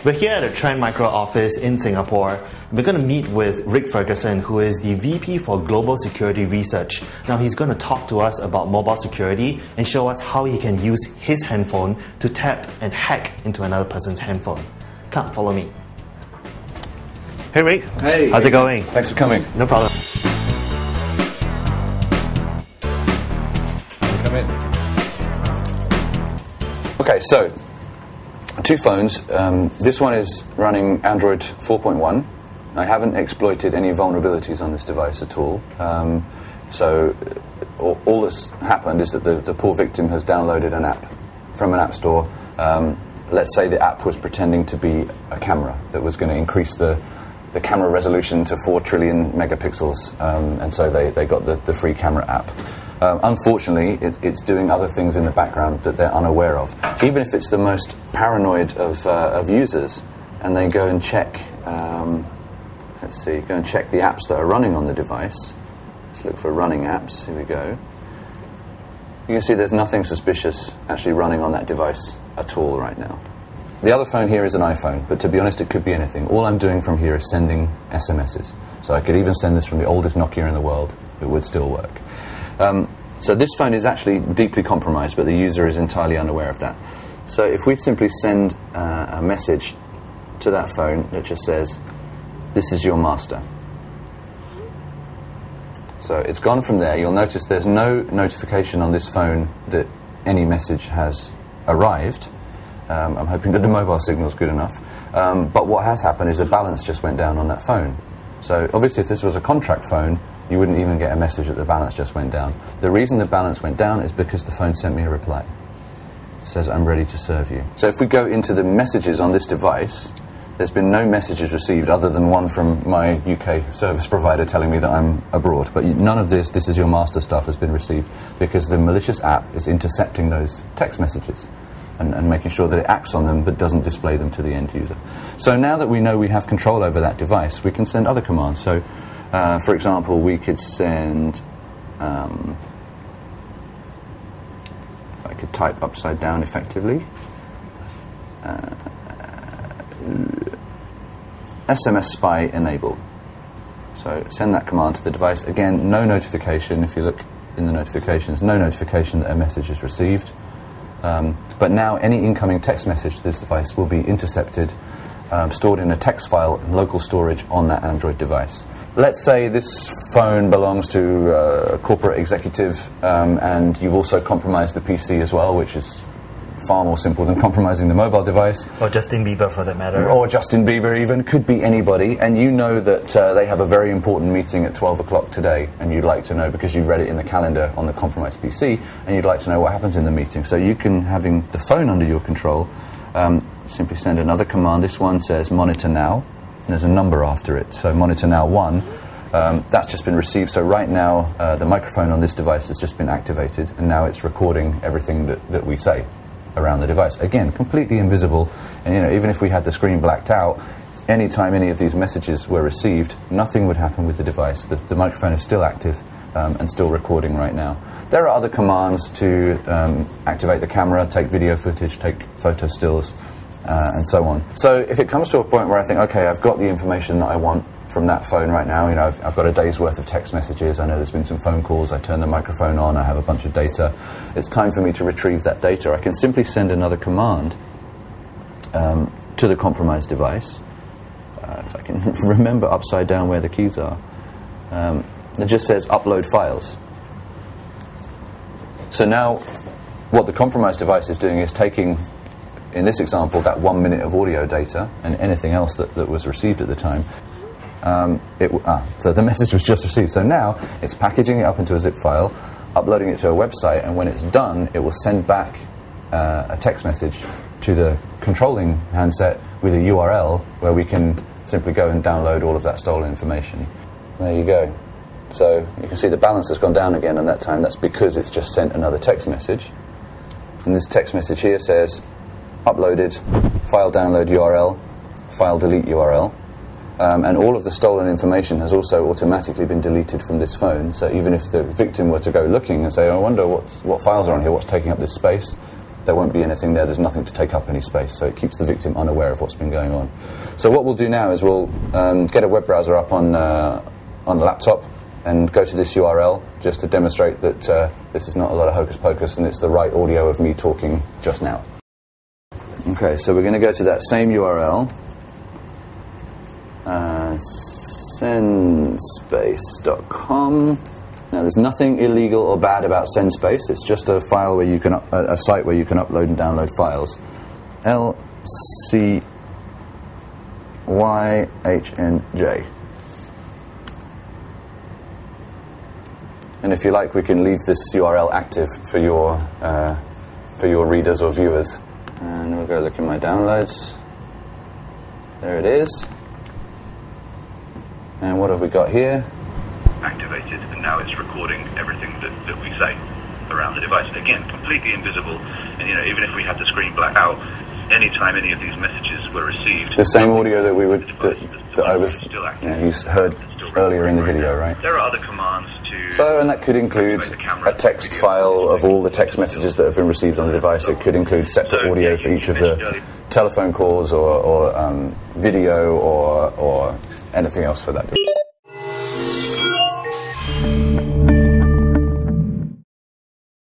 We're here at the Trend Micro office in Singapore. We're going to meet with Rick Ferguson, who is the VP for Global Security Research. Now he's going to talk to us about mobile security and show us how he can use his handphone to tap and hack into another person's handphone. Come, follow me. Hey Rick. Hey. How's it going? Thanks for coming. No problem. Come in. Okay, so two phones. This one is running Android 4.1. I haven't exploited any vulnerabilities on this device at all. So all that's happened is that the poor victim has downloaded an app from an app store. Let's say the app was pretending to be a camera that was going to increase the camera resolution to 4 trillion megapixels, and so they got the free camera app. Unfortunately, it's doing other things in the background that they're unaware of. Even if it's the most paranoid of users, and they go and check, go and check the apps that are running on the device. Let's look for running apps. Here we go. You can see there's nothing suspicious actually running on that device at all right now. The other phone here is an iPhone, but to be honest, it could be anything. All I'm doing from here is sending SMSs. So I could even send this from the oldest Nokia in the world. It would still work. So this phone is actually deeply compromised, but the user is entirely unaware of that. So if we simply send a message to that phone that just says, "This is your master." So it's gone from there. You'll notice there's no notification on this phone that any message has arrived. I'm hoping that the mobile signal is good enough. But what has happened is a balance just went down on that phone. So obviously if this was a contract phone, you wouldn't even get a message that the balance just went down. The reason the balance went down is because the phone sent me a reply. It says, "I'm ready to serve you." So if we go into the messages on this device, there's been no messages received other than one from my UK service provider telling me that I'm abroad. But none of this is your master stuff has been received because the malicious app is intercepting those text messages and making sure that it acts on them but doesn't display them to the end user. So now that we know we have control over that device, we can send other commands. So for example, we could send, if I could type upside down effectively, SMS spy enable. So send that command to the device. Again, no notification. If you look in the notifications, no notification that a message is received. But now any incoming text message to this device will be intercepted, stored in a text file in local storage on that Android device. Let's say this phone belongs to a corporate executive, and you've also compromised the PC as well, which is far more simple than compromising the mobile device. Or Justin Bieber, for that matter. Or Justin Bieber even. Could be anybody. And you know that they have a very important meeting at 12 o'clock today, and you'd like to know, because you've read it in the calendar on the compromised PC, and you'd like to know what happens in the meeting. So you can, having the phone under your control, simply send another command. This one says monitor now, and there's a number after it. So monitor now 1. That's just been received. So right now, the microphone on this device has just been activated, and now it's recording everything that we say around the device. Again, completely invisible, and even if we had the screen blacked out, anytime any of these messages were received, nothing would happen with the device. The microphone is still active and still recording right now. There are other commands to activate the camera, take video footage, take photo stills, and so on. So if it comes to a point where I think, okay, I've got the information that I want from that phone right now, I've got a day's worth of text messages, I know there's been some phone calls, I turn the microphone on, I have a bunch of data, it's time for me to retrieve that data. I can simply send another command to the compromised device, if I can remember upside down where the keys are. It just says upload files. So now what the compromised device is doing is taking, in this example, that 1 minute of audio data and anything else that was received at the time. So the message was just received. So now it's packaging it up into a zip file, uploading it to a website, and when it's done, it will send back a text message to the controlling handset with a URL where we can simply go and download all of that stolen information. There you go. So you can see the balance has gone down again, and that time that's because it's just sent another text message. And this text message here says uploaded, file download URL, file delete URL. And all of the stolen information has also automatically been deleted from this phone. So even if the victim were to go looking and say, I wonder what files are on here, what's taking up this space, there won't be anything there. There's nothing to take up any space, so it keeps the victim unaware of what's been going on. So what we'll do now is we'll get a web browser up on the laptop and go to this URL just to demonstrate that this is not a lot of hocus pocus and it's the right audio of me talking just now. Okay, so we're going to go to that same URL, sendspace.com. Now, there's nothing illegal or bad about Sendspace. It's just a file where you can a site where you can upload and download files. LCYHNJ. And if you like, we can leave this URL active for your readers or viewers. And we'll go look in my downloads. There it is. And what have we got here? Activated, and now it's recording everything that we say around the device. Again, completely invisible, and even if we had the screen black out, anytime any of these messages were received, the same audio that I was you heard earlier in the video, right? There are other commands to. So, and that could include a text file of all the text messages that have been received on the device. It could include separate audio for each of the telephone calls or video or anything else for that device.